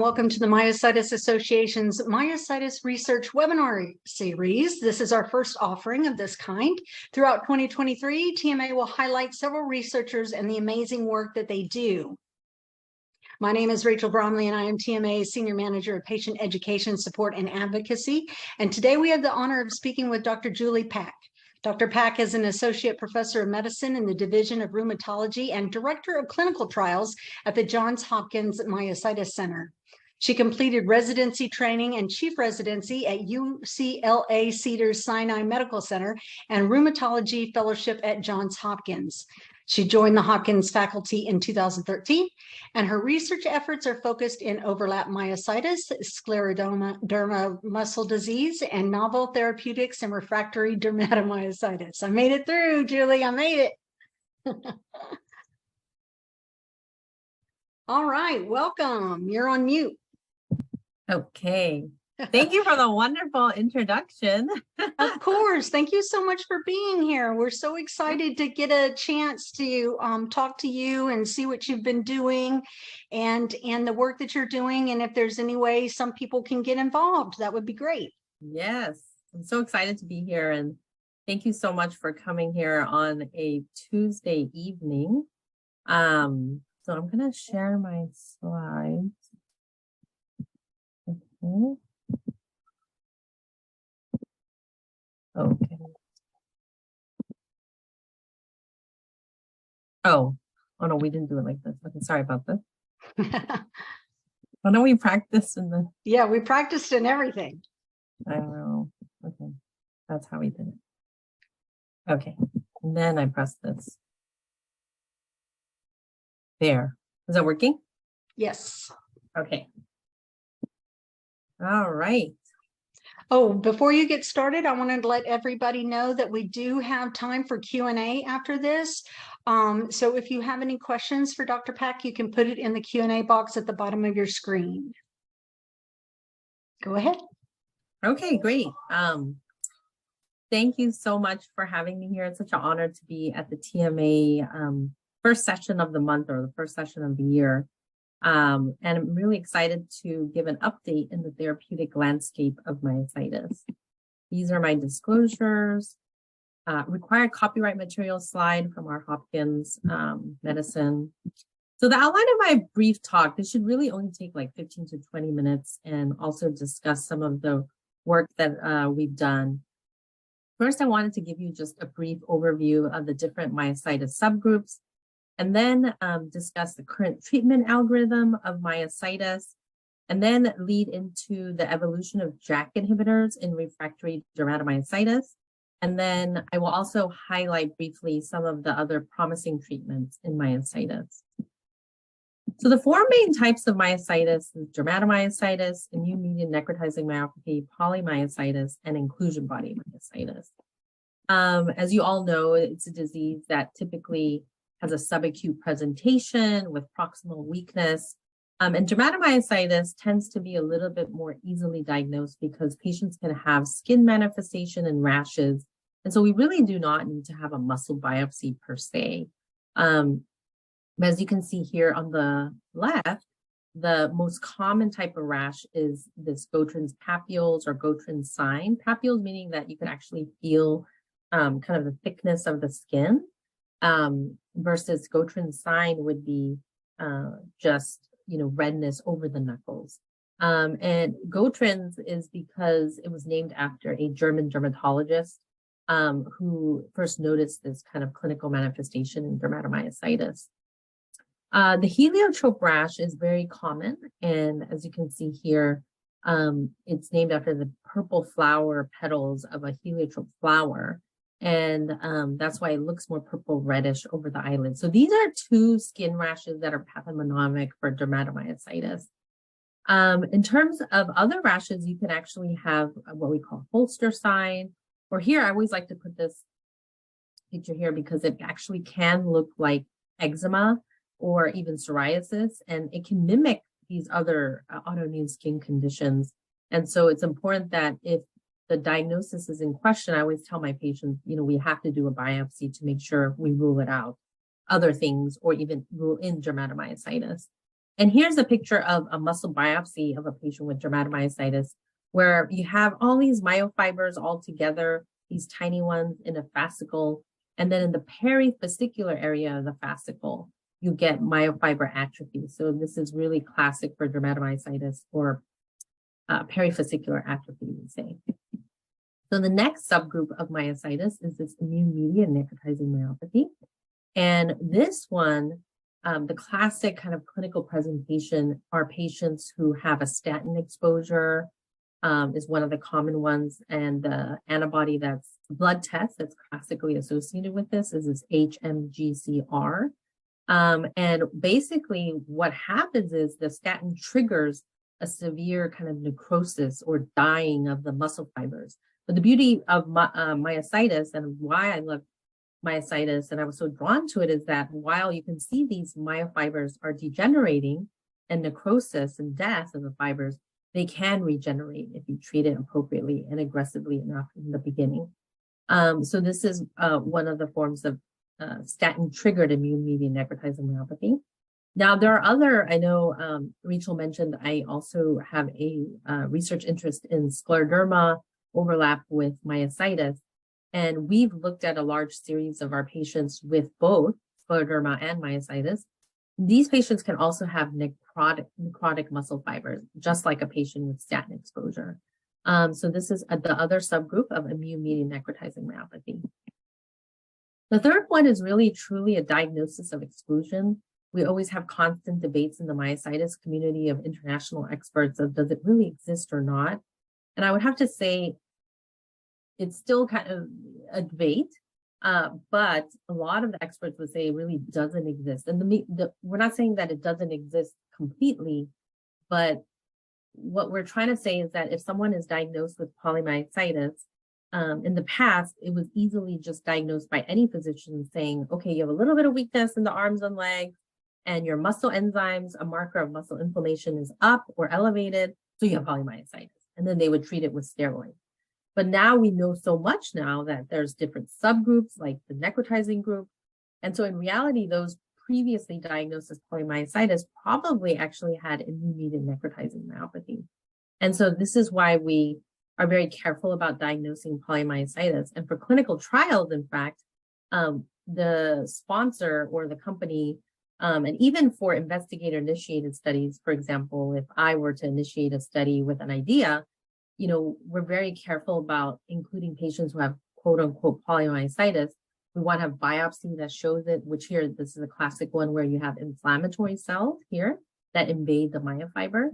welcome to the Myositis Association's Myositis Research Webinar Series. This is our first offering of this kind. Throughout 2023, TMA will highlight several researchers and the amazing work that they do. My name is Rachel Bromley, and I am TMA's Senior Manager of Patient Education, Support, and Advocacy. And today we have the honor of speaking with Dr. Julie Paik. Dr. Paik is an Associate Professor of Medicine in the Division of Rheumatology and Director of Clinical Trials at the Johns Hopkins Myositis Center. She completed residency training and Chief Residency at UCLA-Cedars Sinai Medical Center and Rheumatology Fellowship at Johns Hopkins. She joined the Hopkins faculty in 2013, and her research efforts are focused in overlap myositis, scleroderma muscle disease, and novel therapeutics and refractory dermatomyositis. I made it through, Julie. I made it. All right, welcome. You're on mute. Okay. Thank you for the wonderful introduction. Of course. Thank you so much for being here. We're so excited to get a chance to talk to you and see what you've been doing and the work that you're doing. And if there's any way some people can get involved, that would be great. Yes, I'm so excited to be here. And thank you so much for coming here on a Tuesday evening. So I'm going to share my slides. Okay. Okay. Oh no, we didn't do it like this. Okay, sorry about this. Oh no, we practiced in the. Yeah, we practiced in everything. I don't know. Okay, that's how we did it. Okay, and then I pressed this. There. Is that working? Yes. Okay. All right. Oh, before you get started, I wanted to let everybody know that we do have time for Q&A after this. So if you have any questions for Dr. Paik, you can put it in the Q&A box at the bottom of your screen. Go ahead. Okay, great. Thank you so much for having me here. It's such an honor to be at the TMA first session of the month, or the first session of the year. And I'm really excited to give an update in the therapeutic landscape of myositis. These are my disclosures. Required copyright material slide from our Hopkins medicine. So the outline of my brief talk, this should really only take like 15 to 20 minutes, and also discuss some of the work that we've done. First, I wanted to give you just a brief overview of the different myositis subgroups, and then discuss the current treatment algorithm of myositis, and then lead into the evolution of JAK inhibitors in refractory dermatomyositis. And then I will also highlight briefly some of the other promising treatments in myositis. So the four main types of myositis is dermatomyositis, immune-mediated necrotizing myopathy, polymyositis, and inclusion body myositis. As you all know, it's a disease that typically has a subacute presentation with proximal weakness. And dermatomyositis tends to be a little bit more easily diagnosed because patients can have skin manifestation and rashes. And so we really do not need to have a muscle biopsy per se. As you can see here on the left, the most common type of rash is this Gotrin's papules or Gotrin's sign. Papules meaning that you can actually feel kind of the thickness of the skin. Versus Gotrin's sign would be just, redness over the knuckles. And Gotrin's is because it was named after a German dermatologist who first noticed this kind of clinical manifestation in dermatomyositis. The heliotrope rash is very common, and as you can see here, it's named after the purple flower petals of a heliotrope flower. And that's why it looks more purple reddish over the eyelid. So these are two skin rashes that are pathognomonic for dermatomyositis. In terms of other rashes, you can actually have what we call Holster sign, or here I always like to put this picture here because it actually can look like eczema or even psoriasis, and it can mimic these other autoimmune skin conditions. And so it's important that if the diagnosis is in question, I always tell my patients, we have to do a biopsy to make sure we rule it out, other things, or even rule in dermatomyositis. And here's a picture of a muscle biopsy of a patient with dermatomyositis, where you have all these myofibers all together, these tiny ones in a fascicle. And then in the perifascicular area of the fascicle, you get myofiber atrophy. So this is really classic for dermatomyositis, or perifascicular atrophy, we say. So the next subgroup of myositis is this immune-mediated necrotizing myopathy. And this one, the classic kind of clinical presentation are patients who have a statin exposure, is one of the common ones. And the antibody that's blood test that's classically associated with this is this HMGCR. And basically what happens is the statin triggers a severe kind of necrosis or dying of the muscle fibers. But the beauty of myositis, and why I love myositis and I was so drawn to it, is that while you can see these myofibers are degenerating and necrosis and death of the fibers, they can regenerate if you treat it appropriately and aggressively enough in the beginning. So this is one of the forms of statin-triggered immune-mediated necrotizing myopathy. Now, there are other, I know Rachel mentioned, I also have a research interest in scleroderma overlap with myositis. And we've looked at a large series of our patients with both scleroderma and myositis. These patients can also have necrotic muscle fibers, just like a patient with statin exposure. So this is the other subgroup of immune-mediated necrotizing myopathy. The third one is really truly a diagnosis of exclusion. We always have constant debates in the myositis community of international experts of does it really exist or not? And I would have to say it's still kind of a debate, but a lot of the experts would say it really doesn't exist. And we're not saying that it doesn't exist completely, but what we're trying to say is that if someone is diagnosed with polymyositis, in the past, it was easily just diagnosed by any physician saying, okay, you have a little bit of weakness in the arms and legs, and your muscle enzymes, a marker of muscle inflammation, is up or elevated, so you have polymyositis. And then they would treat it with steroids. But now we know so much now that there's different subgroups like the necrotizing group. And so in reality, those previously diagnosed as polymyositis probably actually had immune-mediated necrotizing myopathy. And so this is why we are very careful about diagnosing polymyositis. And for clinical trials, in fact, the sponsor or the company, and even for investigator-initiated studies, for example, if I were to initiate a study with an idea, you know, we're very careful about including patients who have quote unquote polymyositis. We want to have biopsy that shows it, which here, this is a classic one where you have inflammatory cells here that invade the myofiber.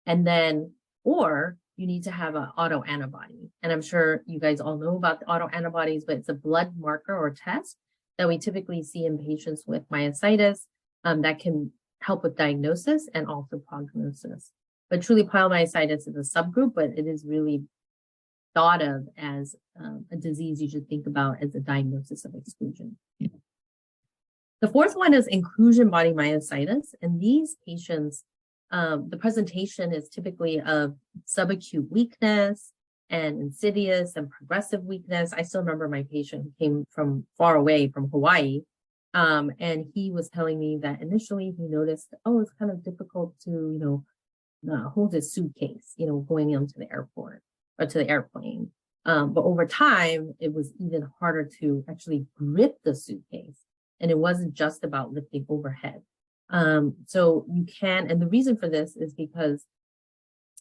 And then, or you need to have an autoantibody. And I'm sure you guys all know about the autoantibodies, but it's a blood marker or test that we typically see in patients with myositis that can help with diagnosis and also prognosis. But truly, polymyositis is a subgroup, but it is really thought of as a disease you should think about as a diagnosis of exclusion. The fourth one is inclusion body myositis. And these patients, the presentation is typically of subacute weakness and insidious and progressive weakness. I still remember my patient who came from far away from Hawaii. And he was telling me that initially he noticed, oh, it's kind of difficult to, you know, hold his suitcase, you know, going into the airport or to the airplane. But over time, it was even harder to actually grip the suitcase. And it wasn't just about lifting overhead. So you can, and the reason for this is because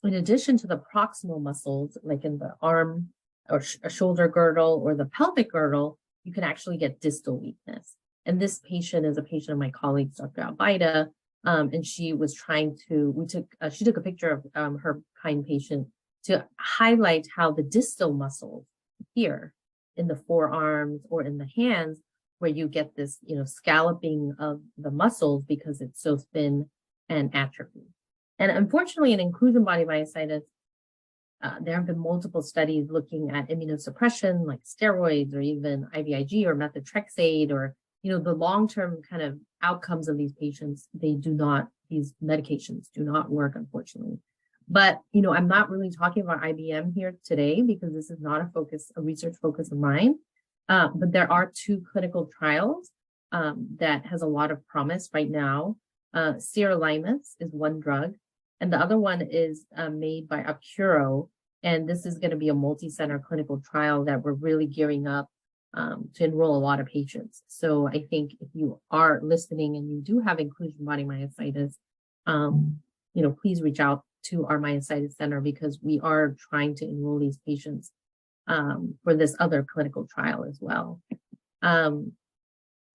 in addition to the proximal muscles, like in the arm or shoulder girdle or the pelvic girdle, you can actually get distal weakness. And this patient is a patient of my colleagues, Dr. Albaida, and she was trying to, she took a picture of her kind patient to highlight how the distal muscles here in the forearms or in the hands, where you get this, you know, scalloping of the muscles because it's so thin and atrophy. And unfortunately, in inclusion body myositis, there have been multiple studies looking at immunosuppression like steroids or even IVIG or methotrexate or, you know, the long-term kind of outcomes of these patients. These medications do not work, unfortunately. But, you know, I'm not really talking about IBM here today because this is not a research focus of mine. But there are two clinical trials that has a lot of promise right now. Sirolimus is one drug, and the other one is made by Accuro, and this is going to be a multi-center clinical trial that we're really gearing up to enroll a lot of patients. So I think if you are listening and you do have inclusion body myositis, please reach out to our myositis center because we are trying to enroll these patients for this other clinical trial as well.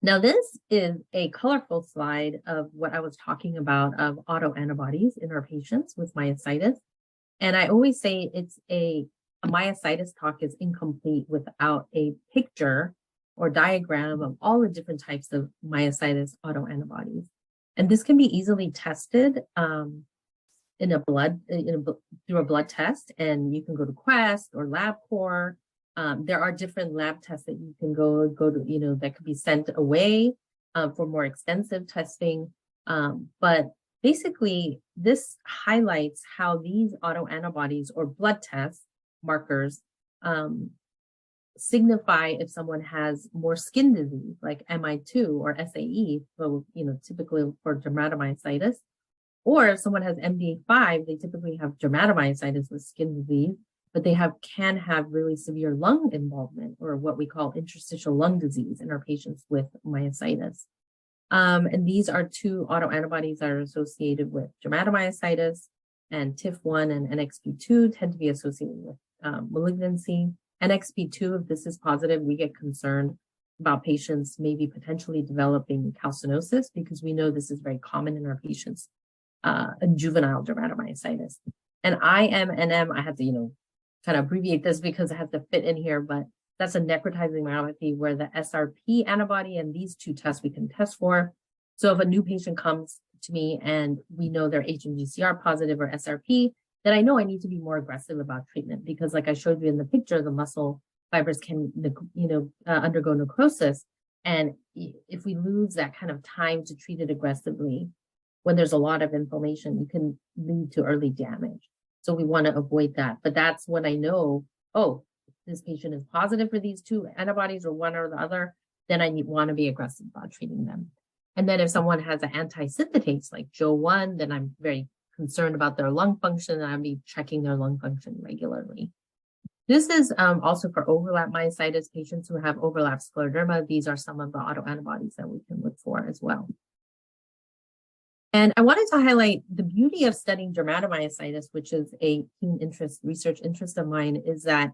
Now, this is a colorful slide of what I was talking about of autoantibodies in our patients with myositis. And I always say it's a myositis talk is incomplete without a picture or diagram of all the different types of myositis autoantibodies. And this can be easily tested through a blood test, and you can go to Quest or LabCorp. There are different lab tests that you can go to, that could be sent away for more extensive testing. But basically, this highlights how these autoantibodies or blood test markers signify if someone has more skin disease, like MI2 or SAE, so, typically for dermatomyositis, or if someone has MDA5, they typically have dermatomyositis with skin disease, but they can have really severe lung involvement or what we call interstitial lung disease in our patients with myositis. And these are two autoantibodies that are associated with dermatomyositis, and TIF1 and NXP2 tend to be associated with malignancy. NXP2, if this is positive, we get concerned about patients maybe potentially developing calcinosis because we know this is very common in our patients, juvenile dermatomyositis. And IMNM, I have to, kind of abbreviate this because it has to fit in here, but that's a necrotizing myopathy where the SRP antibody and these two tests we can test for. So if a new patient comes to me and we know they're HMGCR positive or SRP, then I know I need to be more aggressive about treatment because like I showed you in the picture, the muscle fibers can, undergo necrosis. And if we lose that kind of time to treat it aggressively, when there's a lot of inflammation, you can lead to early damage. So we want to avoid that. But that's when I know, oh, this patient is positive for these two antibodies or one or the other, then I want to be aggressive about treating them. And then if someone has an anti-synthetase like JO1, then I'm very concerned about their lung function, and I'll be checking their lung function regularly. This is also for overlap myositis patients who have overlap scleroderma. These are some of the autoantibodies that we can look for as well. And I wanted to highlight the beauty of studying dermatomyositis, which is a keen research interest of mine, is that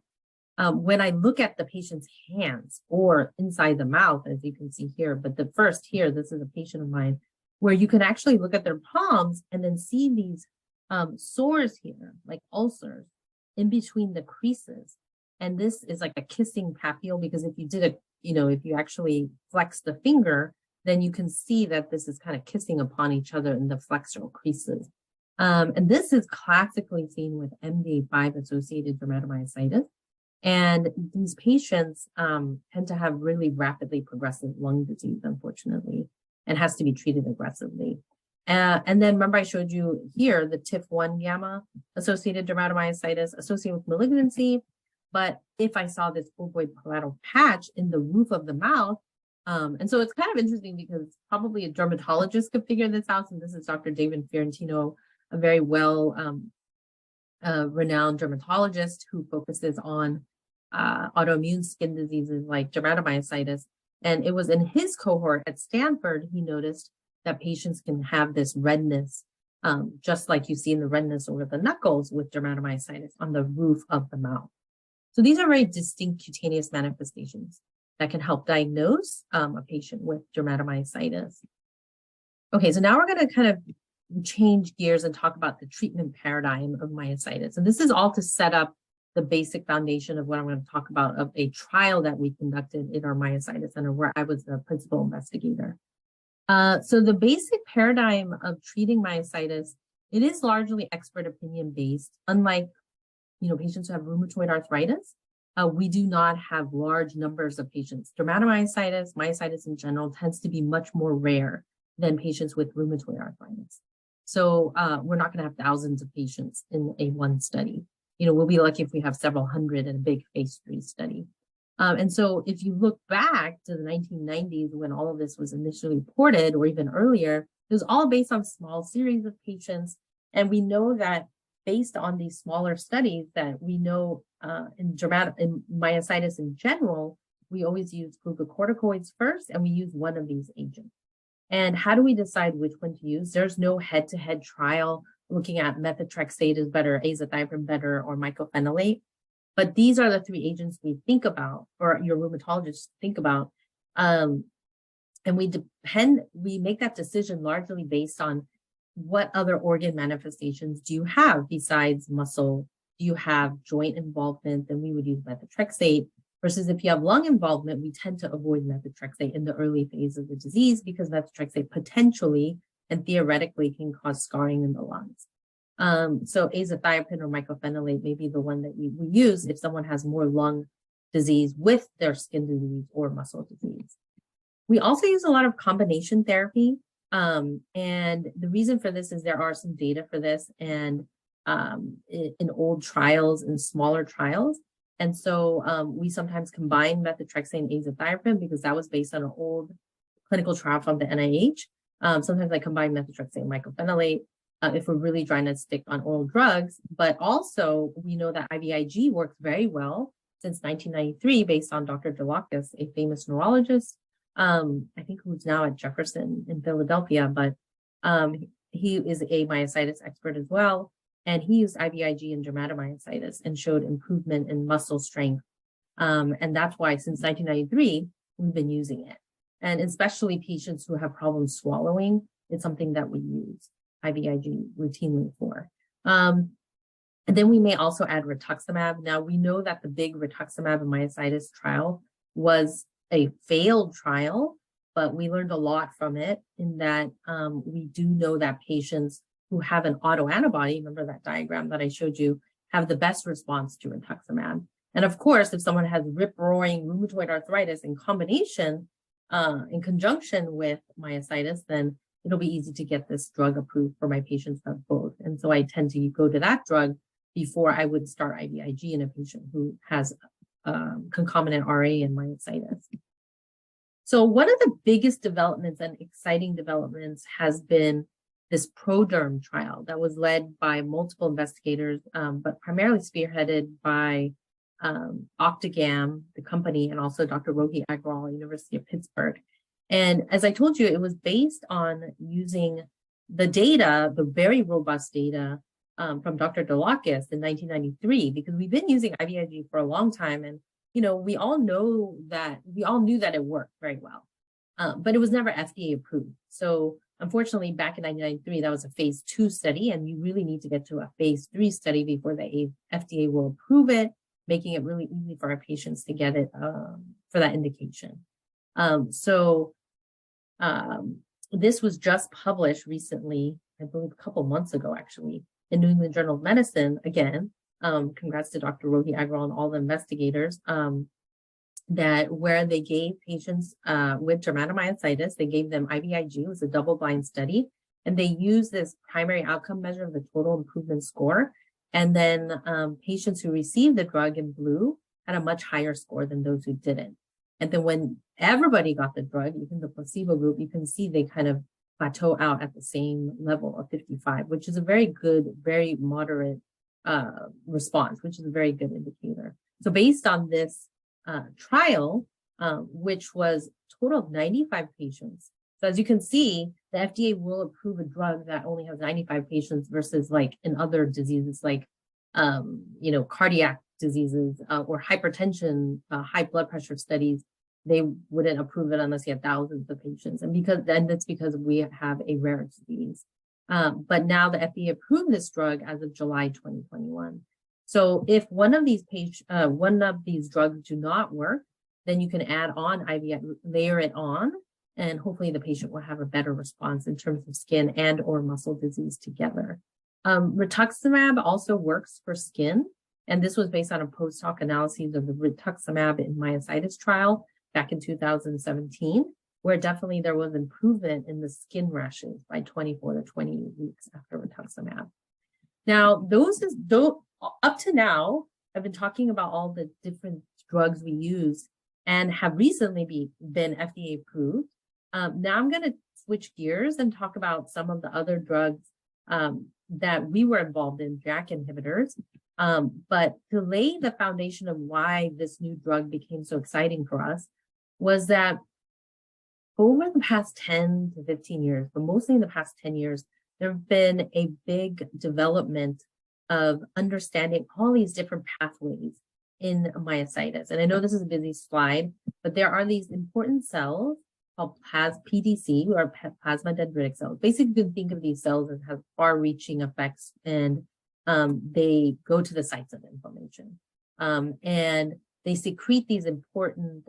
when I look at the patient's hands or inside the mouth, as you can see here, but the first here, this is a patient of mine, where you can actually look at their palms and then see these sores here, like ulcers, in between the creases. And this is like a kissing papule because if you did it, if you actually flex the finger, then you can see that this is kind of kissing upon each other in the flexural creases. And this is classically seen with MDA5 associated dermatomyositis. And these patients tend to have really rapidly progressive lung disease, unfortunately, and has to be treated aggressively. And then remember I showed you here the TIF1 gamma associated dermatomyositis associated with malignancy. But if I saw this ovoid palatal patch in the roof of the mouth, and so it's kind of interesting because probably a dermatologist could figure this out. And this is Dr. David Fiorentino, a very well renowned dermatologist who focuses on autoimmune skin diseases like dermatomyositis. And it was in his cohort at Stanford, he noticed that patients can have this redness, just like you see in the redness over the knuckles with dermatomyositis on the roof of the mouth. So these are very distinct cutaneous manifestations that can help diagnose a patient with dermatomyositis. Okay, so now we're going to kind of change gears and talk about the treatment paradigm of myositis. And this is all to set up the basic foundation of what I'm going to talk about of a trial that we conducted in our myositis center where I was the principal investigator. So the basic paradigm of treating myositis, it is largely expert opinion based. Unlike, patients who have rheumatoid arthritis, we do not have large numbers of patients. Dermatomyositis, myositis in general, tends to be much more rare than patients with rheumatoid arthritis. So we're not going to have thousands of patients in one study. We'll be lucky if we have several hundred in a big phase 3 study. And so if you look back to the 1990s when all of this was initially reported, or even earlier, it was all based on small series of patients. And we know that based on these smaller studies that we know in myositis in general, we always use glucocorticoids first, and we use one of these agents. And how do we decide which one to use? There's no head-to-head trial looking at methotrexate is better, azathioprine better, or mycophenolate. But these are the three agents we think about, or your rheumatologist think about. And we make that decision largely based on what other organ manifestations do you have besides muscle? Do you have joint involvement? Then we would use methotrexate. Versus if you have lung involvement, we tend to avoid methotrexate in the early phase of the disease because methotrexate potentially and theoretically can cause scarring in the lungs. So azathioprine or mycophenolate may be the one that we use if someone has more lung disease with their skin disease or muscle disease. We also use a lot of combination therapy. And the reason for this is there are some data for this and in old trials and smaller trials. And so we sometimes combine methotrexate and azathioprine because that was based on an old clinical trial from the NIH. Sometimes I combine methotrexate and mycophenolate if we're really trying to stick on oral drugs. But also we know that IVIG works very well since 1993 based on Dr. Delakis, a famous neurologist, I think who's now at Jefferson in Philadelphia, but he is a myositis expert as well. And he used IVIG in dermatomyositis and showed improvement in muscle strength. And that's why since 1993, we've been using it. And especially patients who have problems swallowing, it's something that we use IVIG routinely for. And then we may also add rituximab. Now we know that the big rituximab and myositis trial was a failed trial, but we learned a lot from it in that we do know that patients who have an autoantibody, remember that diagram that I showed you, have the best response to rituximab. And of course, if someone has rip-roaring rheumatoid arthritis in combination, in conjunction with myositis, then it'll be easy to get this drug approved for my patients who have both. And so I tend to go to that drug before I would start IVIG in a patient who has concomitant RA and myositis. So one of the biggest developments and exciting developments has been this Proderm trial that was led by multiple investigators, but primarily spearheaded by Octagam, the company, and also Dr. Rohi Agrawal, University of Pittsburgh. And as I told you, it was based on using the data, the very robust data from Dr. Delakis in 1993, because we've been using IVIG for a long time. And, you know, we all knew that it worked very well, but it was never FDA approved. So unfortunately, back in 1993, that was a phase 2 study, and you really need to get to a phase 3 study before the FDA will approve it, making it really easy for our patients to get it for that indication. This was just published recently, I believe a couple months ago, actually, in New England Journal of Medicine. Again, congrats to Dr. Rohi Agrawal and all the investigators, where they gave patients with dermatomyositis, they gave them IVIG. It was a double-blind study, and they used this primary outcome measure of the total improvement score. And then patients who received the drug in blue had a much higher score than those who didn't. And then when everybody got the drug, even the placebo group, you can see they kind of plateau out at the same level of 55, which is a very good, very moderate response, which is a very good indicator. So based on this trial, which was a total of 95 patients. So as you can see, the FDA will approve a drug that only has 95 patients versus like in other diseases like, cardiac diseases or hypertension, high blood pressure studies. They wouldn't approve it unless you had thousands of patients. And that's because we have a rare disease. But now the FDA approved this drug as of July 2021. So if one of these drugs do not work, then you can add on IVIG, layer it on, and hopefully the patient will have a better response in terms of skin and or muscle disease together. Rituximab also works for skin, and this was based on a post-hoc analysis of the rituximab in myositis trial back in 2017, where definitely there was improvement in the skin rashes by 24 to 28 weeks after rituximab. Now, up to now, I've been talking about all the different drugs we use and have recently been FDA approved. Now I'm going to switch gears and talk about some of the other drugs that we were involved in, JAK inhibitors. But to lay the foundation of why this new drug became so exciting for us was that over the past 10 to 15 years, but mostly in the past 10 years, there have been a big development of understanding all these different pathways in myositis. And I know this is a busy slide, but there are these important cells called PDC, or plasma dendritic cells. Basically, you can think of these cells as have far-reaching effects, and they go to the sites of inflammation. And they secrete these important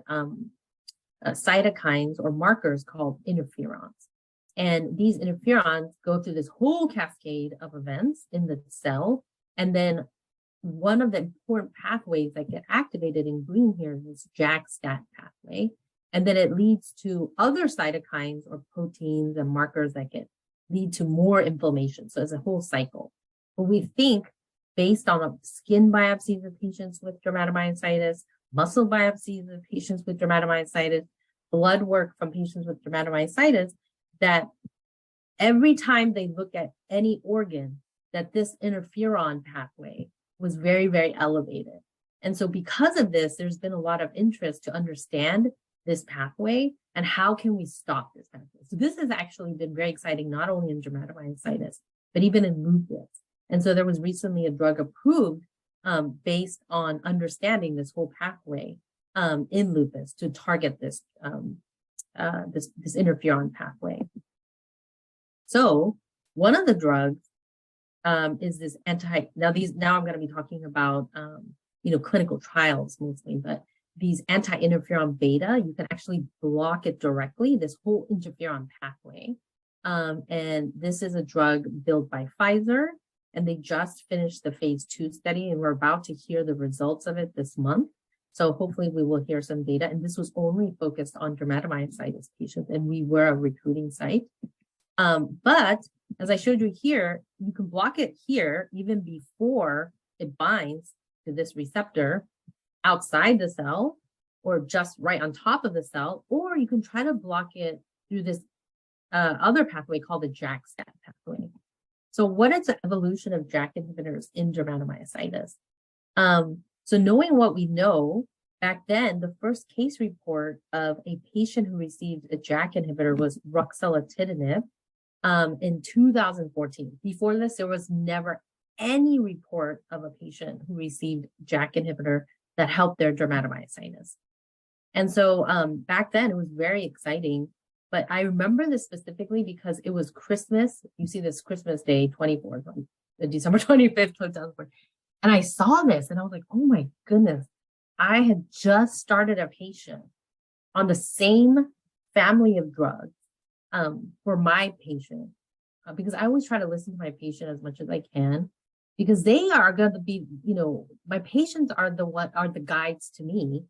cytokines or markers called interferons. And these interferons go through this whole cascade of events in the cell. And then one of the important pathways that get activated in green here is JAK-STAT pathway. And then it leads to other cytokines or proteins and markers that lead to more inflammation. So it's a whole cycle. But we think, based on skin biopsies of patients with dermatomyositis, muscle biopsies of patients with dermatomyositis, blood work from patients with dermatomyositis, that every time they look at any organ, that this interferon pathway was very, very elevated. And so because of this, there's been a lot of interest to understand this pathway and how can we stop this pathway. So this has actually been very exciting, not only in dermatomyositis, but even in lupus. And so there was recently a drug approved based on understanding this whole pathway in lupus to target this interferon pathway. So one of the drugs is this now I'm going to be talking about clinical trials mostly, but these anti-interferon beta, you can actually block it directly, this whole interferon pathway. And this is a drug built by Pfizer, and they just finished the phase 2 study, and we're about to hear the results of it this month. So hopefully we will hear some data. And this was only focused on dermatomyositis patients, and we were a recruiting site. But as I showed you here, you can block it here even before it binds to this receptor outside the cell, or just right on top of the cell, or you can try to block it through this other pathway called the JAK-STAT pathway. So what is the evolution of JAK inhibitors in dermatomyositis? So knowing what we know, back then, the first case report of a patient who received a JAK inhibitor was ruxolitinib in 2014. Before this, there was never any report of a patient who received JAK inhibitor that helped their dermatomyositis. And so back then, it was very exciting. But I remember this specifically because it was Christmas. You see this Christmas Day, December 25th, 2004. And I saw this and I was like, oh my goodness, I had just started a patient on the same family of drugs for my patient, because I always try to listen to my patient as much as I can, because they are going to be, my patients are the guides to me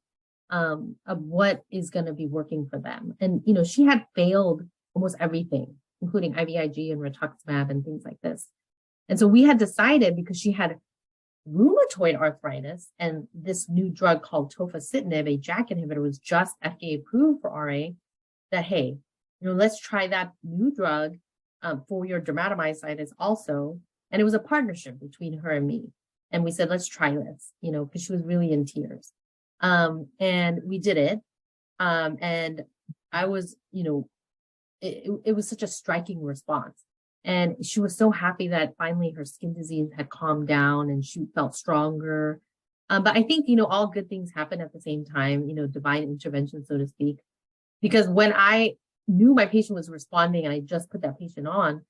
of what is going to be working for them. And, she had failed almost everything, including IVIG and rituximab and things like this. And so we had decided, because she had rheumatoid arthritis and this new drug called tofacitinib, a JAK inhibitor, was just FDA approved for RA, that, hey, let's try that new drug for your dermatomyositis also. And it was a partnership between her and me. And we said, let's try this, because she was really in tears. And we did it. And I was, it was such a striking response. And she was so happy that finally her skin disease had calmed down and she felt stronger. But I think, all good things happen at the same time, divine intervention, so to speak. Because when I knew my patient was responding and I just put that patient on,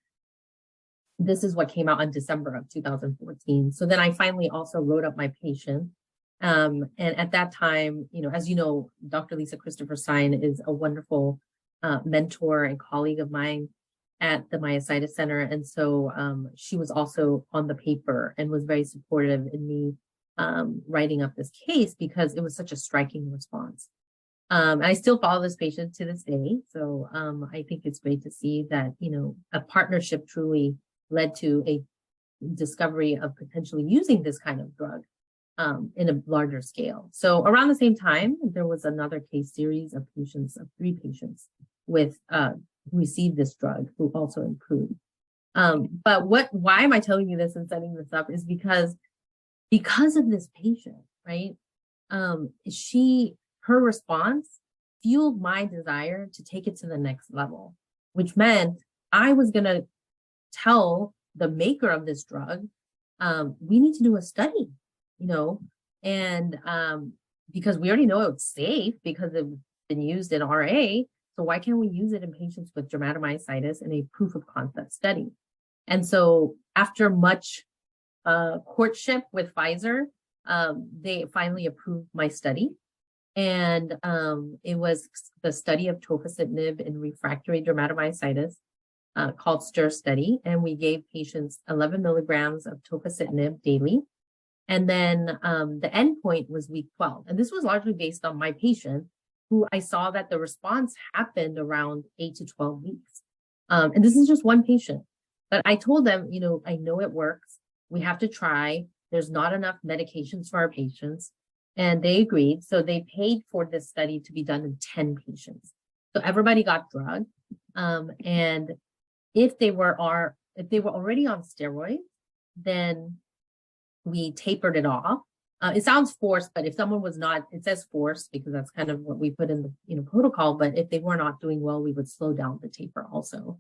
this is what came out in December of 2014. So then I finally also wrote up my patient. And at that time, as you know, Dr. Lisa Christopher Stein is a wonderful mentor and colleague of mine at the Myositis Center. And so she was also on the paper and was very supportive in me writing up this case, because it was such a striking response. And I still follow this patient to this day. So I think it's great to see that, a partnership truly led to a discovery of potentially using this kind of drug in a larger scale. So around the same time, there was another case series of patients, of 3 patients with who received this drug who also improved. But why am I telling you this and setting this up is because of this patient, right? Her response fueled my desire to take it to the next level, which meant I was going to tell the maker of this drug, we need to do a study, and because we already know it's safe because it's been used in RA. So why can't we use it in patients with dermatomyositis in a proof of concept study? And so after much courtship with Pfizer, they finally approved my study. And it was the study of tofacitinib in refractory dermatomyositis called STIR study. And we gave patients 11 milligrams of tofacitinib daily. And then the endpoint was week 12. And this was largely based on my patient, who I saw that the response happened around 8 to 12 weeks. And this is just one patient. But I told them, I know it works. We have to try. There's not enough medications for our patients. And they agreed. So they paid for this study to be done in 10 patients. So everybody got drug. And if they were already on steroids, then we tapered it off. It sounds forced, but if someone was not, it says forced because that's kind of what we put in the protocol. But if they were not doing well, we would slow down the taper also.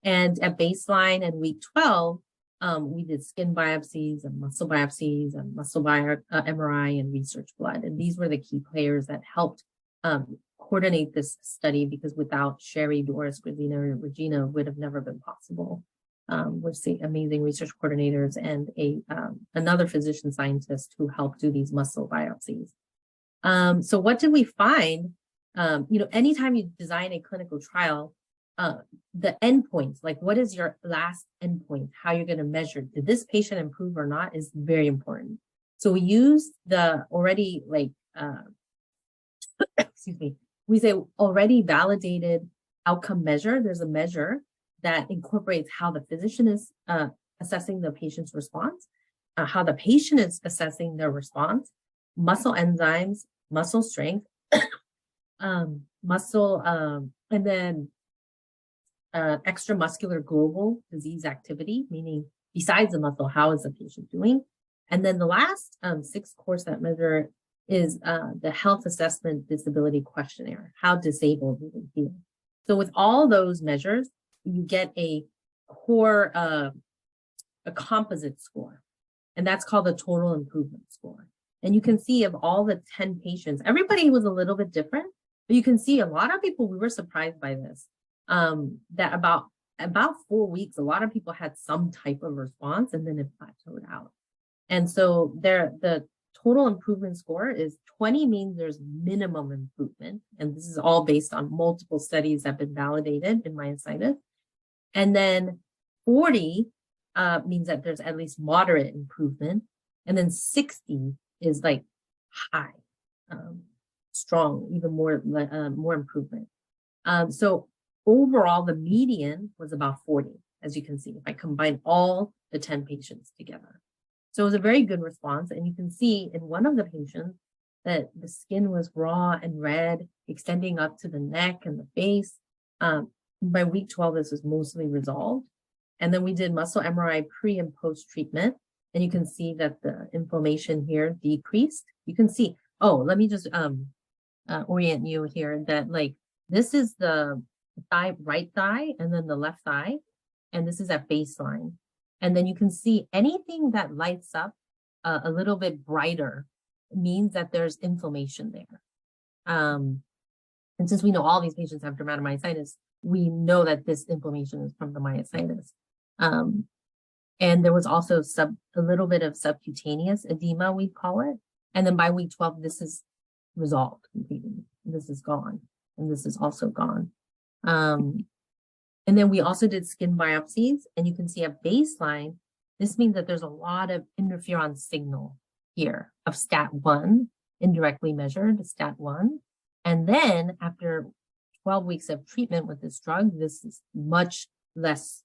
And at baseline and week 12, we did skin biopsies and muscle MRI and research blood. And these were the key players that helped coordinate this study, because without Sherry, Doris, Regina would have never been possible. We're seeing amazing research coordinators and another physician scientist who helped do these muscle biopsies. So what did we find? Anytime you design a clinical trial, the endpoints, like what is your last endpoint, how you're going to measure, did this patient improve or not, is very important. So we use the already we say already validated outcome measure. There's a measure that incorporates how the physician is assessing the patient's response, how the patient is assessing their response, muscle enzymes, muscle strength, and then extramuscular global disease activity, meaning besides the muscle, how is the patient doing? And then the last 6th course that measure is the health assessment disability questionnaire. How disabled do they feel? So with all those measures, you get a core, a composite score, and that's called the total improvement score. And you can see of all the 10 patients, everybody was a little bit different, but you can see a lot of people, we were surprised by this, that about 4 weeks, a lot of people had some type of response and then it plateaued out. And so the total improvement score is 20 means there's minimum improvement. And this is all based on multiple studies that have been validated in myositis. And then 40 means that there's at least moderate improvement. And then 60 is like high, strong, even more improvement. So overall, the median was about 40, as you can see, if I combine all the 10 patients together. So it was a very good response. And you can see in one of the patients that the skin was raw and red, extending up to the neck and the face. By week 12, this was mostly resolved. And then we did muscle MRI pre and post treatment. And you can see that the inflammation here decreased. You can see, let me just orient you here that this is the right thigh and then the left thigh. And this is at baseline. And then you can see anything that lights up a little bit brighter means that there's inflammation there. And since we know all these patients have dermatomyositis, we know that this inflammation is from the myositis. And there was also a little bit of subcutaneous edema, we call it. And then by week 12, this is resolved completely. This is gone. And this is also gone. And then we also did skin biopsies. And you can see at baseline, this means that there's a lot of interferon signal here of STAT1, indirectly measured STAT1. And then after 12 weeks of treatment with this drug, this is much less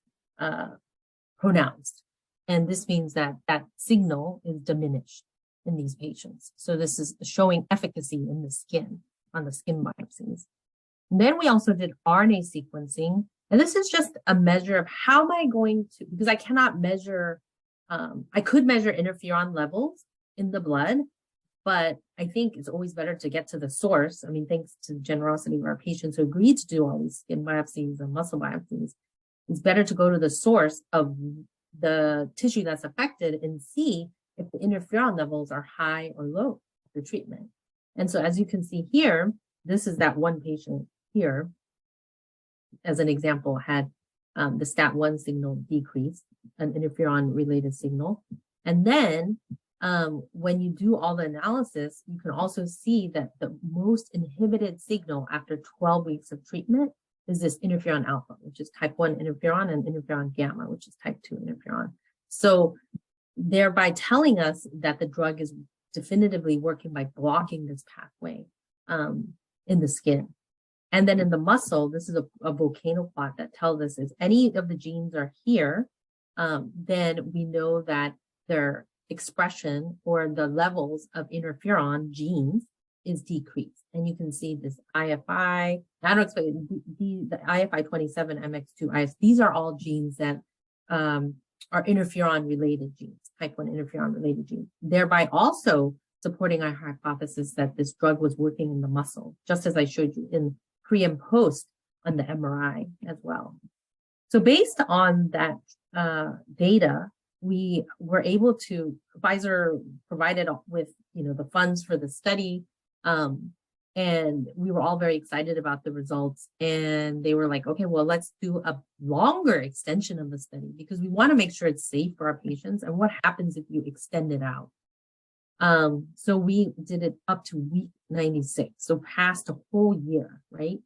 pronounced. And this means that that signal is diminished. in these patients. So this is showing efficacy in the skin, on the skin biopsies. And then we also did RNA sequencing. And this is just a measure of how am I going to, because I cannot measure, I could measure interferon levels in the blood, but I think it's always better to get to the source. I mean, thanks to the generosity of our patients who agreed to do all these skin biopsies and muscle biopsies, it's better to go to the source of the tissue that's affected and see if the interferon levels are high or low after treatment. And so as you can see here, this is that one patient here, as an example, had the STAT1 signal decreased, an interferon-related signal. And then when you do all the analysis, you can also see that the most inhibited signal after 12 weeks of treatment is this interferon alpha, which is type 1 interferon, and interferon gamma, which is type 2 interferon. So thereby telling us that the drug is definitively working by blocking this pathway in the skin. And then in the muscle, this is a volcano plot that tells us if any of the genes are here, then we know that their expression or the levels of interferon genes is decreased. And you can see this IFI, I don't expect the IFI 27, MX2, IS, these are all genes that are interferon related genes, type 1 interferon related genes, thereby also supporting our hypothesis that this drug was working in the muscle, just as I showed you in pre and post on the MRI as well. So based on that data, we were able to, Pfizer provided with, the funds for the study. And we were all very excited about the results. And they were like, okay, well, let's do a longer extension of the study because we want to make sure it's safe for our patients. And what happens if you extend it out? So we did it up to week 96, so past a whole year, right?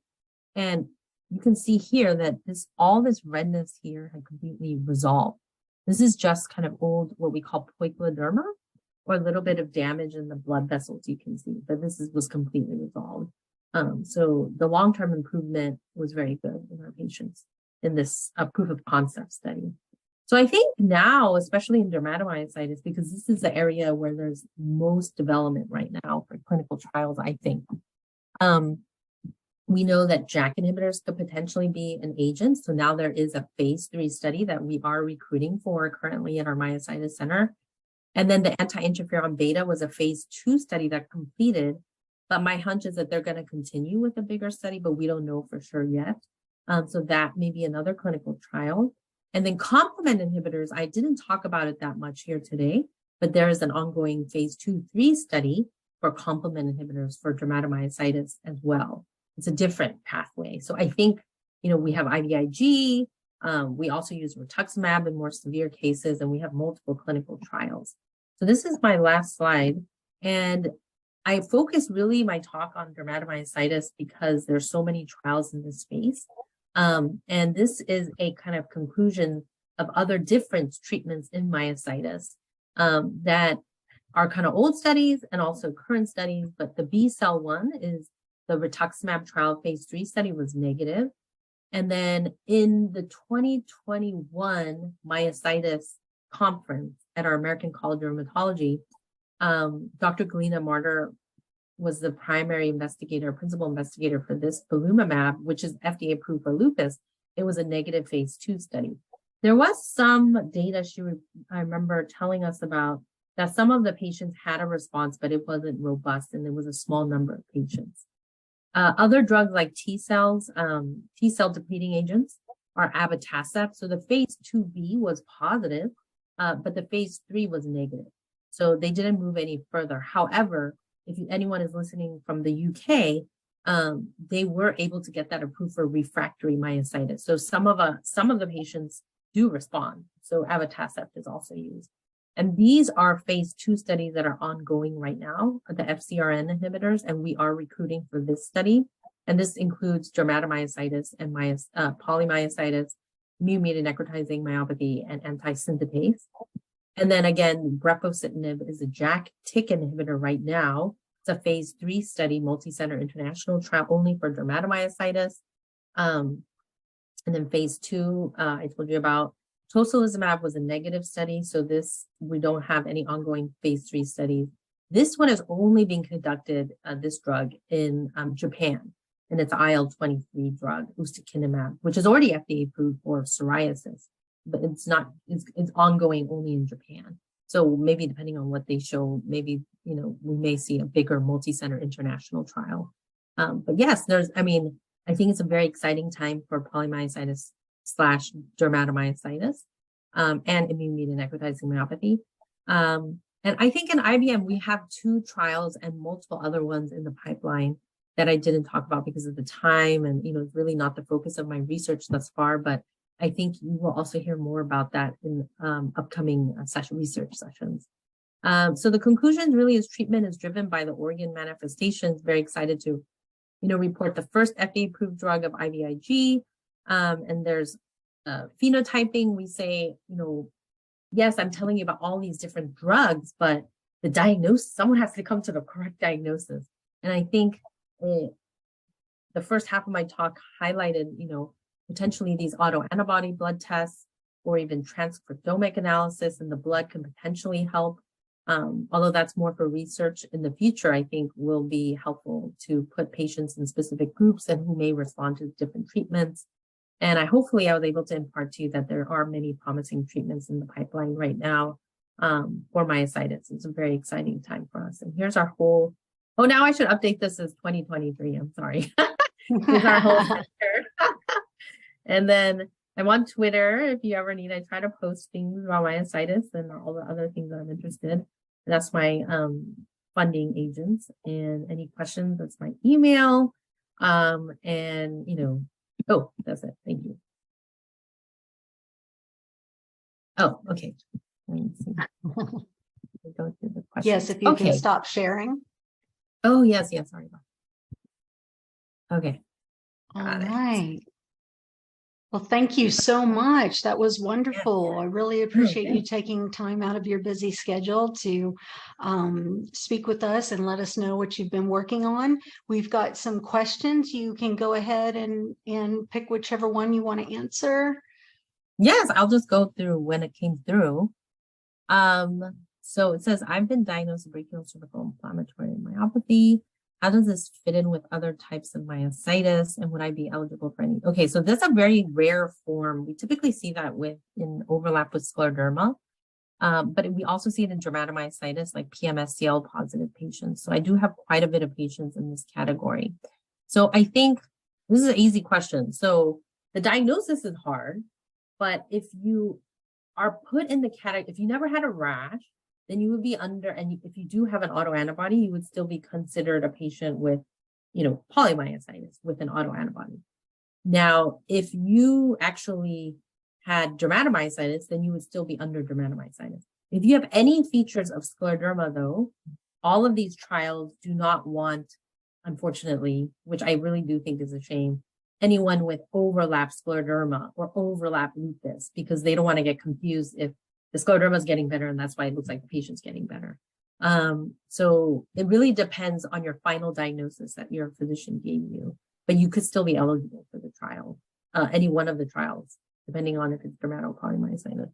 And you can see here that all this redness here had completely resolved. This is just kind of old, what we call poikiloderma, or a little bit of damage in the blood vessels you can see, but this was completely resolved. So the long-term improvement was very good in our patients in this proof of concept study. So I think now, especially in dermatomyositis, because this is the area where there's most development right now for clinical trials, I think. We know that JAK inhibitors could potentially be an agent. So now there is a phase 3 study that we are recruiting for currently at our Myositis Center. And then the anti-interferon beta was a phase 2 study that completed. But my hunch is that they're going to continue with a bigger study, but we don't know for sure yet. So that may be another clinical trial. And then complement inhibitors, I didn't talk about it that much here today, but there is an ongoing phase 2-3 study for complement inhibitors for dermatomyositis as well. It's a different pathway. So I think, we have IVIG, we also use rituximab in more severe cases, and we have multiple clinical trials. So this is my last slide. And I focus really my talk on dermatomyositis because there's so many trials in this space. And this is a kind of conclusion of other different treatments in myositis that are kind of old studies and also current studies. But the B-cell one is the rituximab trial phase 3 study was negative. And then in the 2021 myositis conference at our American College of Rheumatology, Dr. Galina Marder was the primary investigator, principal investigator for this belimumab, which is FDA approved for lupus. It was a negative phase 2 study. There was some data I remember telling us about that some of the patients had a response, but it wasn't robust, and there was a small number of patients. Other drugs like T-cell depleting agents are abatacept. So the phase 2B was positive, but the phase 3 was negative. So they didn't move any further. However, if anyone is listening from the UK, they were able to get that approved for refractory myositis. So some of the patients do respond. So abatacept is also used. And these are phase 2 studies that are ongoing right now, the FcRn inhibitors, and we are recruiting for this study. And this includes dermatomyositis and polymyositis, immune-mediated necrotizing myopathy, and anti-synthetase. And then again, brepocitinib is a JAK-TYK inhibitor right now. It's a phase 3 study, multi-center international trial only for dermatomyositis. And then phase 2, I told you about. Tocilizumab was a negative study, so we don't have any ongoing phase 3 studies. This one is only being conducted, this drug in Japan, and it's IL-23 drug, ustekinumab, which is already FDA approved for psoriasis, but it's not, it's ongoing only in Japan. So maybe depending on what they show, maybe, you know, we may see a bigger multi-center international trial. But yes, I think it's a very exciting time for polymyositis / dermatomyositis and immune-mediated necrotizing myopathy. And I think in IBM, we have 2 trials and multiple other ones in the pipeline that I didn't talk about because of the time and, you know, it's really not the focus of my research thus far, but I think you will also hear more about that in upcoming research sessions. So the conclusion really is treatment is driven by the organ manifestations. Very excited to, you know, report the first FDA-approved drug of IVIG. And there's phenotyping. We say, you know, yes, I'm telling you about all these different drugs, but the diagnosis, someone has to come to the correct diagnosis. And I think the first half of my talk highlighted, you know, potentially these autoantibody blood tests or even transcriptomic analysis in the blood can potentially help. Although that's more for research in the future, I think will be helpful to put patients in specific groups and who may respond to different treatments. And hopefully I was able to impart to you that there are many promising treatments in the pipeline right now for myositis. It's a very exciting time for us. And here's our whole, oh, now I should update this as 2023. I'm sorry. Here's our whole center. And then I'm on Twitter. If you ever need, I try to post things about myositis and all the other things that I'm interested in. That's my funding agents. And any questions, that's my email. And, you know, oh, that's it. Thank you. Oh, okay. Let me see. Go through the questions. Yes, if you can stop sharing. Oh, yes, yes. Sorry about that. Okay. All right. Well, thank you so much. That was wonderful. I really appreciate you taking time out of your busy schedule to speak with us and let us know what you've been working on. We've got some questions. You can go ahead and pick whichever one you want to answer. Yes, I'll just go through when it came through. So it says, I've been diagnosed with brachial cervical inflammatory myopathy. How does this fit in with other types of myositis, and would I be eligible for any? Okay, so this is a very rare form. We typically see that in overlap with scleroderma, but we also see it in dermatomyositis, like PMSCL positive patients. So I do have quite a bit of patients in this category. So I think this is an easy question. So the diagnosis is hard, but if you are put in the category, if you never had a rash, then you would be under, and if you do have an autoantibody, you would still be considered a patient with, you know, polymyositis with an autoantibody. Now, if you actually had dermatomyositis, then you would still be under dermatomyositis. If you have any features of scleroderma, though, all of these trials do not want, unfortunately, which I really do think is a shame, anyone with overlap scleroderma or overlap lupus, because they don't want to get confused if the scleroderma is getting better, and that's why it looks like the patient's getting better. So it really depends on your final diagnosis that your physician gave you, but you could still be eligible for the trial, any one of the trials, depending on if it's dermatopolymyositis.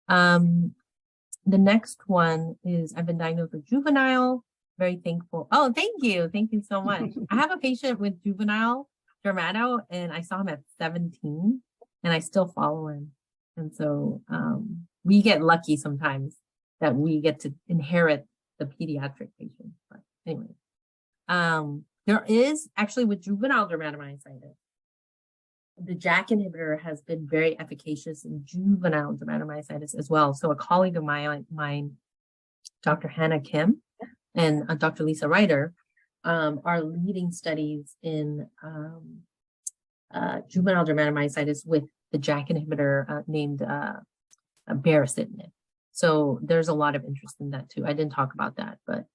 The next one is, I've been diagnosed with juvenile, very thankful. Oh, thank you. Thank you so much. I have a patient with juvenile dermato, and I saw him at 17, and I still follow him. And so we get lucky sometimes that we get to inherit the pediatric patient. But anyway, there is actually with juvenile dermatomyositis, the JAK inhibitor has been very efficacious in juvenile dermatomyositis as well. So a colleague of mine, Dr. Hannah Kim and Dr. Lisa Ryder, are leading studies in juvenile dermatomyositis with the JAK inhibitor named baricitinib. So there's a lot of interest in that too. I didn't talk about that, but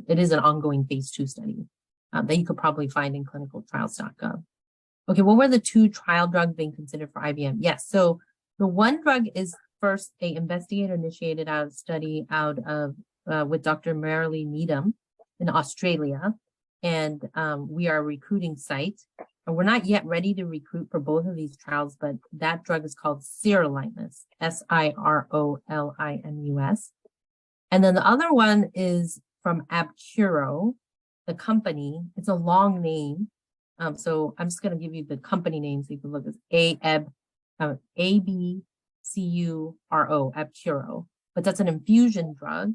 it is an ongoing phase 2 study that you could probably find in clinicaltrials.gov. Okay, what were the 2 trial drugs being considered for IBM? Yes, so the one drug is first a investigator-initiated study out of with Dr. Marilee Needham in Australia, and we are a recruiting site. And we're not yet ready to recruit for both of these trials, but that drug is called sirolimus, SIROLIMUS. And then the other one is from Abcuro, the company. It's a long name. So I'm just going to give you the company name so you can look at ABCURO, Abcuro. But that's an infusion drug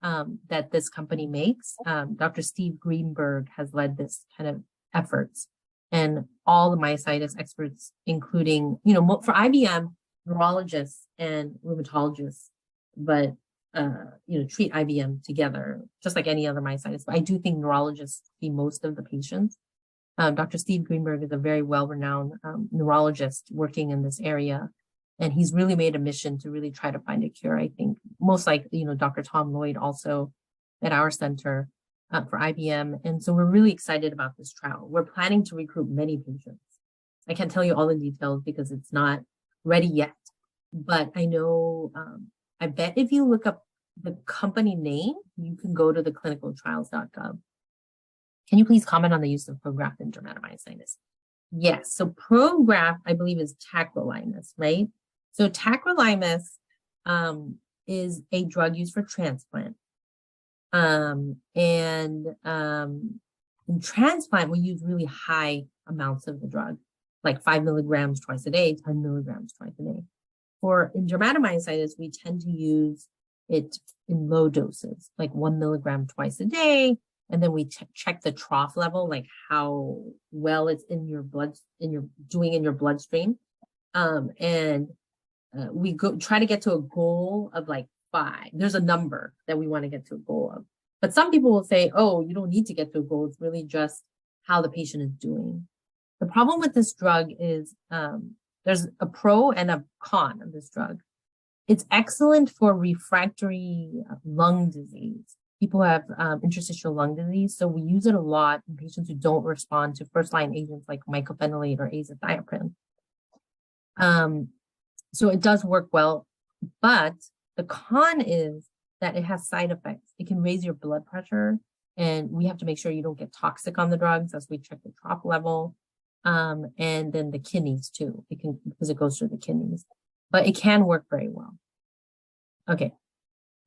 that this company makes. Dr. Steve Greenberg has led this kind of efforts, and all the myositis experts, including, for IBM, neurologists and rheumatologists, but treat IBM together, just like any other myositis. But I do think neurologists see most of the patients. Dr. Steve Greenberg is a very well-renowned neurologist working in this area, and he's really made a mission to really try to find a cure. I think most like, Dr. Tom Lloyd also at our center for IBM. And so we're really excited about this trial. We're planning to recruit many patients. I can't tell you all the details because it's not ready yet, but I know, I bet if you look up the company name, you can go to the clinicaltrials.gov. Can you please comment on the use of Prograf in dermatomyositis? Yes, so Prograf, I believe, is tacrolimus, right? So tacrolimus is a drug used for transplant. In transplant, we use really high amounts of the drug, like 5 milligrams twice a day, 10 milligrams twice a day. In dermatomyositis, we tend to use it in low doses, like 1 milligram twice a day. And then we check the trough level, like how well it's in your blood, doing in your bloodstream. We try to get to a goal of like 5. There's a number that we want to get to a goal of. But some people will say, oh, you don't need to get to a goal. It's really just how the patient is doing. The problem with this drug is there's a pro and a con of this drug. It's excellent for refractory lung disease. People have interstitial lung disease, so we use it a lot in patients who don't respond to first-line agents like mycophenolate or azathioprine. So it does work well, but the con is that it has side effects. It can raise your blood pressure, and we have to make sure you don't get toxic on the drugs as we check the trough level, and then the kidneys too. Because it goes through the kidneys, but it can work very well. Okay.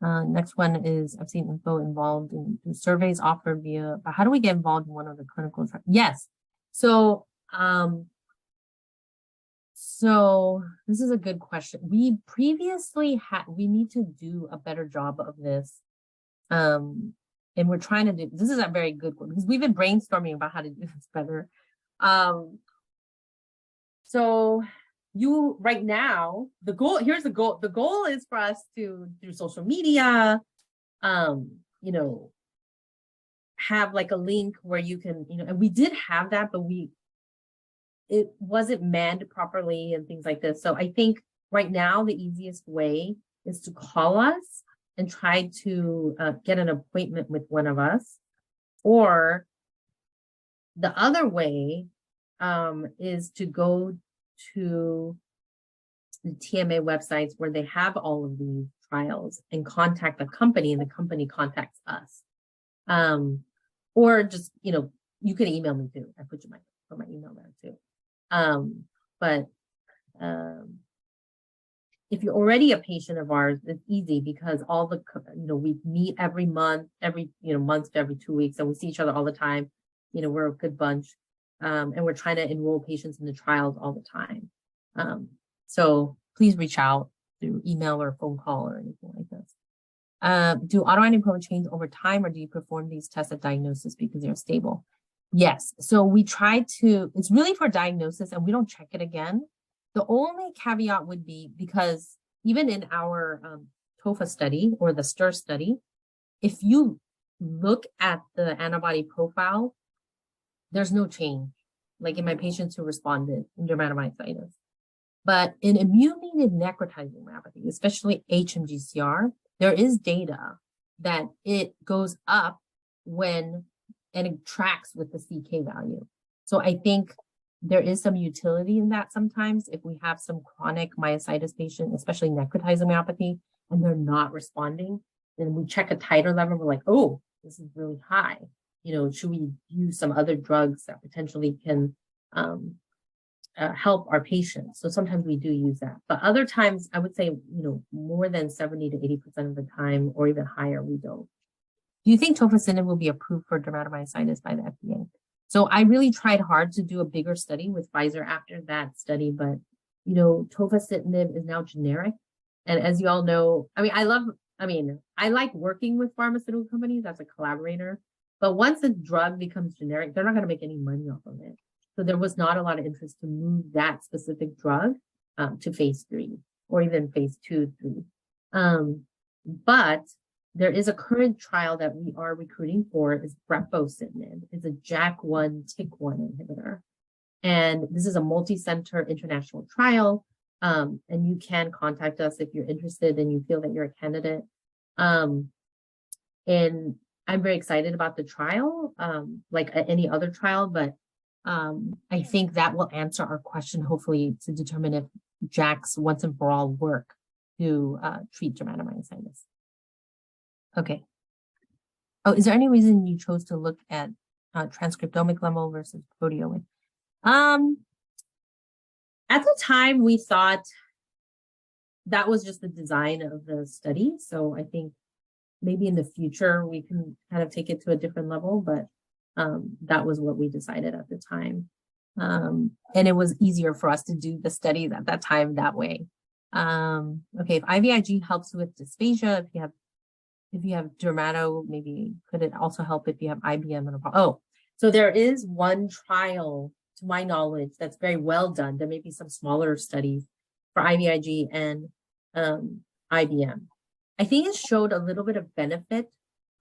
Next one is, I've seen info involved in surveys offered via, but how do we get involved in one of the clinical trials? Yes. So this is a good question. We previously we need to do a better job of this. And we're trying to do, this is a very good one because we've been brainstorming about how to do this better. So right now, here's the goal. The goal is for us to, through social media, have like a link where you can, and we did have that, but it wasn't manned properly and things like this. So I think right now, the easiest way is to call us and try to get an appointment with one of us. Or the other way is to go to the TMA websites where they have all of these trials and contact the company, and the company contacts us. Or just, you can email me too. I put my email there too. But if you're already a patient of ours, it's easy because all the, we meet every month, month to every 2 weeks, and we see each other all the time. We're a good bunch. And we're trying to enroll patients in the trials all the time. So please reach out through email or phone call or anything like this. Do autoantibodies change over time, or do you perform these tests at diagnosis because they're stable? Yes. So we try to, it's really for diagnosis and we don't check it again. The only caveat would be because even in our TOFA study or the STIR study, if you look at the antibody profile, there's no change, like in my patients who responded in dermatomyositis. But in immune-mediated necrotizing myopathy, especially HMGCR, there is data that it goes up and it tracks with the CK value. So I think there is some utility in that sometimes if we have some chronic myositis patient, especially necrotizing myopathy, and they're not responding, then we check a titer level, we're like, oh, this is really high. Should we use some other drugs that potentially can help our patients? So sometimes we do use that. But other times, I would say, more than 70 to 80% of the time, or even higher, we don't. do you think tofacitinib will be approved for dermatomyositis by the FDA? So I really tried hard to do a bigger study with Pfizer after that study, but tofacitinib is now generic. And as you all know, I like working with pharmaceutical companies as a collaborator, but once a drug becomes generic, they're not going to make any money off of it. So there was not a lot of interest to move that specific drug to phase 3 or even phase 2, 3. But there is a current trial that we are recruiting for is brepocitinib. It's a JAK1 TYK1 inhibitor. And this is a multi-center international trial. And you can contact us if you're interested and you feel that you're a candidate. And I'm very excited about the trial, like any other trial, but I think that will answer our question, hopefully, to determine if JAKs once and for all work to treat dermatomyositis. Okay. Oh, is there any reason you chose to look at transcriptomic level versus Podium? At the time, we thought that was just the design of the study. So I think maybe in the future, we can kind of take it to a different level, but that was what we decided at the time. And it was easier for us to do the studies at that time that way. Okay, if IVIG helps with dysphagia, if you have dermato, maybe could it also help if you have IBM and so there is one trial, to my knowledge, that's very well done. There may be some smaller studies for IVIG and IBM. I think it showed a little bit of benefit.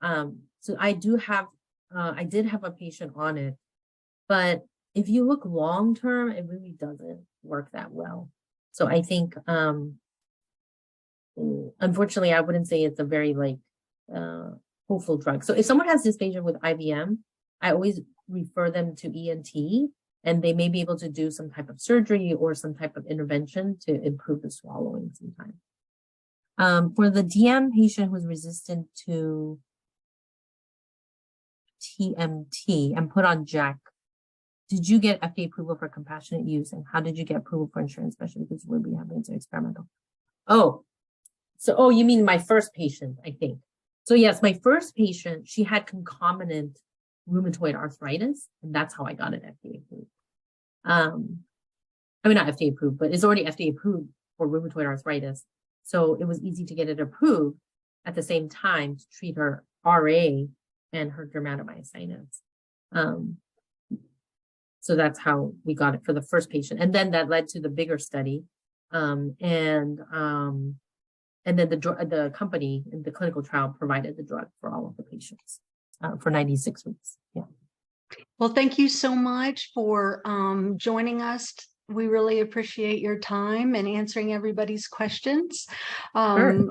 So I did have a patient on it, but if you look long term, it really doesn't work that well. So I think, unfortunately, I wouldn't say it's a very hopeful drug. So if someone has dysphagia with IBM, I always refer them to ENT, and they may be able to do some type of surgery or some type of intervention to improve the swallowing sometime. For the DM patient who's resistant to TMT and put on JAK, did you get FDA approval for compassionate use, and how did you get approval for insurance, especially because we'll be having to experimental? You mean my first patient, I think. So yes, my first patient, she had concomitant rheumatoid arthritis, and that's how I got it FDA approved. Not FDA approved, but it's already FDA approved for rheumatoid arthritis. So it was easy to get it approved at the same time to treat her RA and her dermatomyositis. So that's how we got it for the first patient. And then that led to the bigger study. And then the company in the clinical trial provided the drug for all of the patients for 96 weeks. Yeah. Well, thank you so much for joining us. We really appreciate your time and answering everybody's questions. Sure.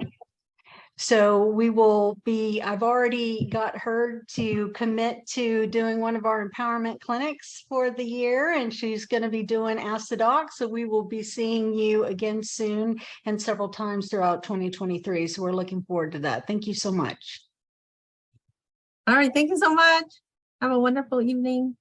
So I've already got her to commit to doing one of our empowerment clinics for the year, and she's going to be doing AciDoc. So we will be seeing you again soon and several times throughout 2023. So we're looking forward to that. Thank you so much. All right. Thank you so much. Have a wonderful evening.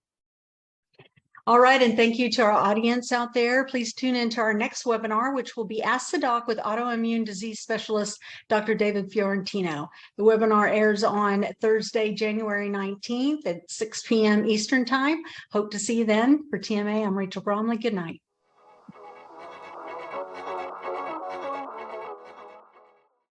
All right, and thank you to our audience out there. Please tune into our next webinar, which will be Ask the Doc with autoimmune disease specialist, Dr. David Fiorentino. The webinar airs on Thursday, January 19th at 6 p.m. Eastern Time. Hope to see you then. For TMA, I'm Rachel Bromley. Good night.